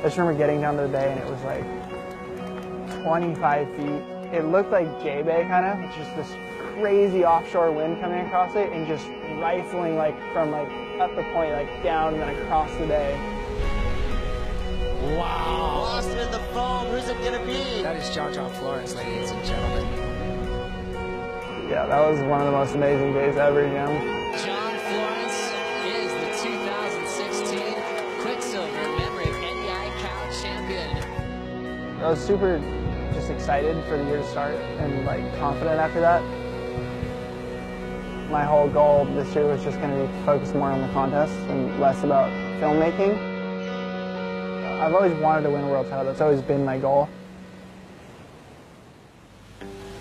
I just remember getting down to the bay and it was like 25 feet. It looked like J Bay kind of, it's just this crazy offshore wind coming across it and just rifling like from like up the point, like down and then across the bay. Wow. Lost in the foam, who's it gonna be? That is John Florence, ladies and gentlemen. Yeah, that was one of the most amazing days ever, you know. John Florence is the 2016 Quicksilver Memory of NDI Cal champion. I was super just excited for the year to start and like confident after that. My whole goal this year was just going to be focused more on the contest and less about filmmaking. I've always wanted to win a world title. That's always been my goal.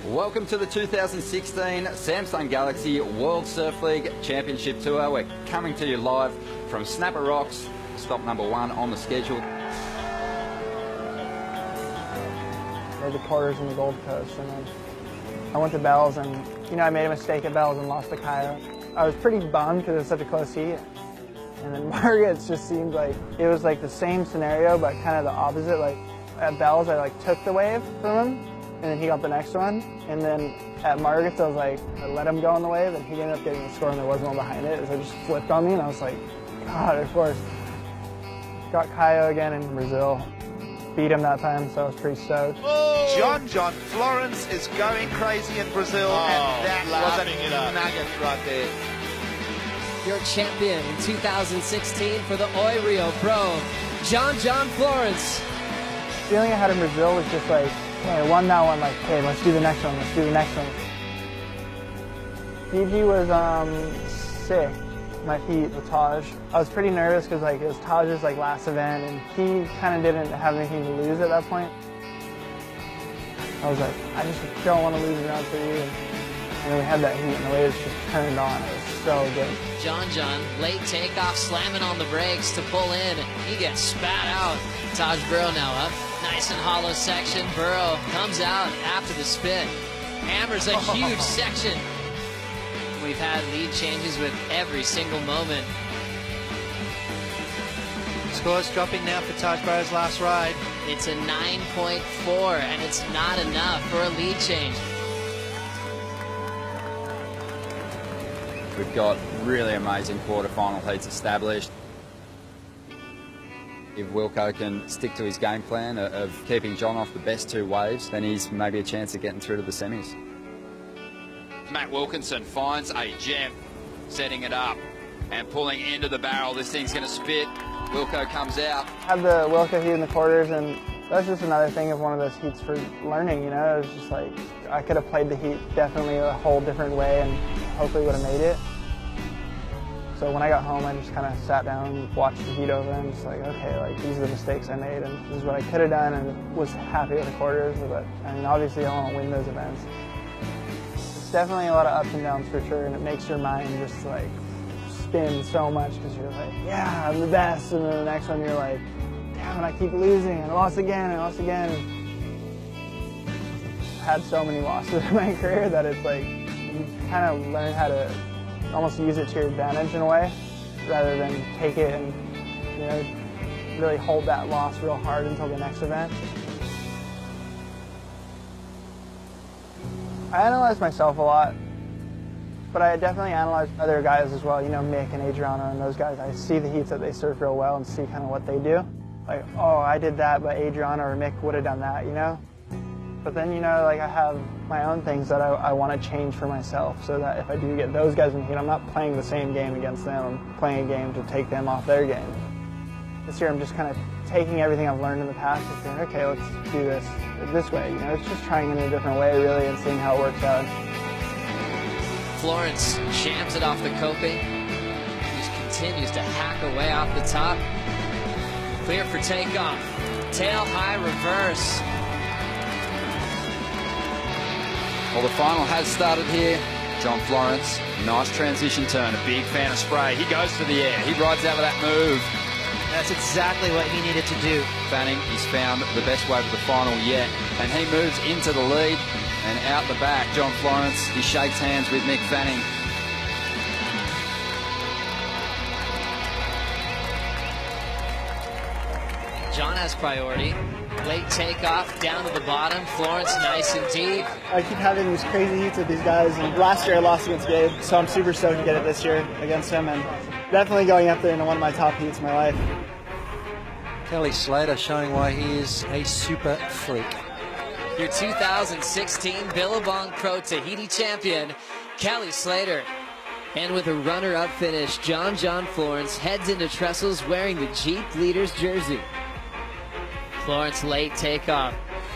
Welcome to the 2016 Samsung Galaxy World Surf League Championship Tour. We're coming to you live from Snapper Rocks, stop number 1 on the schedule. Made the quarters in the Gold Coast, and then I went to Bells, and you know I made a mistake at Bells and lost to Kaya. I was pretty bummed because it was such a close heat. And then Margaret's just seemed like it was like the same scenario, but kind of the opposite. Like at Bells, I like took the wave from him, and then he got the next one. And then at Margaret's, I was like, I let him go on the wave, and he ended up getting the score, and there wasn't one behind it. So it just flipped on me, and I was like, God, of course. Got Kaya again in Brazil. Beat him that time, so I was pretty stoked. Oh. John Florence is going crazy in Brazil, and that was a nugget right there. Your champion in 2016 for the Oi Rio Pro, John Florence. The feeling I had in Brazil was just like, okay, I won that one, like, okay, let's do the next one, let's do the next one. Fiji was sick, my feet with Taj. I was pretty nervous because like it was Taj's like last event and he kind of didn't have anything to lose at that point. I was like, I just don't want to lose round 3. And then we had that heat and the waves just turned on. It was so good. John, late takeoff, slamming on the brakes to pull in. He gets spat out. Taj Burrow now up. Nice and hollow section. Burrow comes out after the spin. Hammers a huge section. We've had lead changes with every single moment. Scores dropping now for Taj Burrow's last ride. It's a 9.4, and it's not enough for a lead change. We've got really amazing quarterfinal heats established. If Wilco can stick to his game plan of keeping John off the best 2 waves, then he's maybe a chance of getting through to the semis. Matt Wilkinson finds a gem, setting it up and pulling into the barrel. This thing's going to spit. Wilco comes out. Had the Wilco heat in the quarters, and that's just another thing of one of those heats for learning, you know? It was just like, I could have played the heat definitely a whole different way and hopefully would have made it. So when I got home, I just kind of sat down and watched the heat over and just like, okay, like these are the mistakes I made and this is what I could have done, and was happy with the quarters. But I mean, obviously I want to win those events. It's definitely a lot of ups and downs for sure, and it makes your mind just like spin so much because you're like, yeah, I'm the best, and then the next one you're like, damn it, I keep losing, I lost again, I lost again. I've had so many losses in my career that it's like, you kind of learn how to almost use it to your advantage in a way, rather than take it and, you know, really hold that loss real hard until the next event. I analyze myself a lot, but I definitely analyze other guys as well, you know, Mick and Adriano and those guys. I see the heats that they surf real well and see kind of what they do. Like, oh, I did that, but Adriano or Mick would have done that, you know? But then, you know, like I have my own things that I want to change for myself so that if I do get those guys in heat, I'm not playing the same game against them. I'm playing a game to take them off their game. This year I'm just kind of taking everything I've learned in the past and saying, okay, let's do this way. You know, it's just trying it in a different way, really, and seeing how it works out. Florence jams it off the coping. Just continues to hack away off the top. Clear for takeoff. Tail high reverse. Well, the final has started here. John Florence, nice transition turn, a big fan of spray. He goes for the air. He rides out with that move. That's exactly what he needed to do. Fanning, he's found the best wave of the final yet, and he moves into the lead and out the back. John Florence, he shakes hands with Mick Fanning. John has priority. Late takeoff, down to the bottom. Florence nice and deep. I keep having these crazy heats with these guys, and last year I lost against Gabe, so I'm super stoked to get it this year against him, and definitely going up there into one of my top heats in my life. Kelly Slater showing why he is a super freak. Your 2016 Billabong Pro Tahiti champion, Kelly Slater. And with a runner-up finish, John Florence heads into trestles wearing the Jeep Leaders jersey. Florence late takeoff.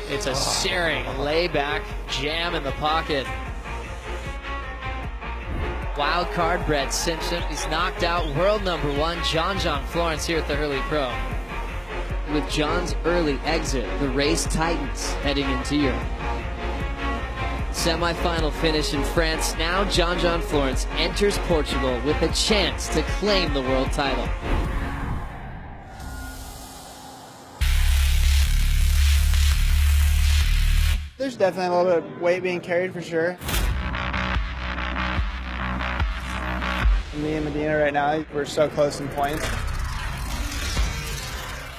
It's a searing layback jam in the pocket. Wild card Brett Simpson. He's knocked out world #1 John Florence here at the Hurley Pro. With John's early exit, the race tightens heading into Europe. Semi-final finish in France. Now John Florence enters Portugal with a chance to claim the world title. There's definitely a little bit of weight being carried for sure. Me and Medina right now, we're so close in points.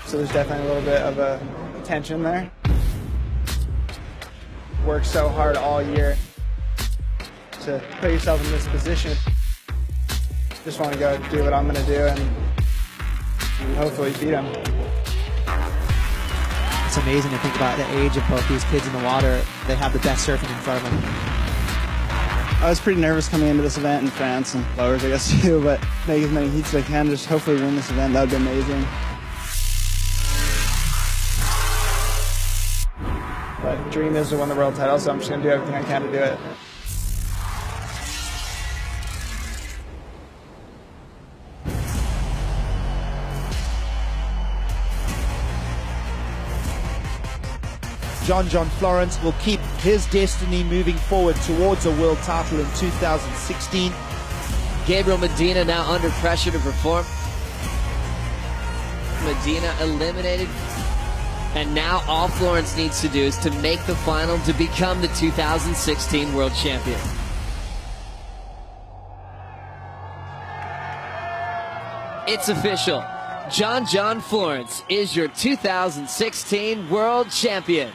So there's definitely a little bit of a tension there. Worked so hard all year to put yourself in this position. Just want to go do what I'm going to do and hopefully beat him. It's amazing to think about the age of both these kids in the water. They have the best surfing in front of them. I was pretty nervous coming into this event in France and lowers, I guess, too, but make as many heats as I can, just hopefully win this event. That would be amazing. But dream is to win the world title, so I'm just going to do everything I can to do it. John Florence will keep his destiny moving forward towards a world title in 2016. Gabriel Medina now under pressure to perform. Medina eliminated. And now all Florence needs to do is to make the final to become the 2016 world champion. It's official. John Florence is your 2016 world champion.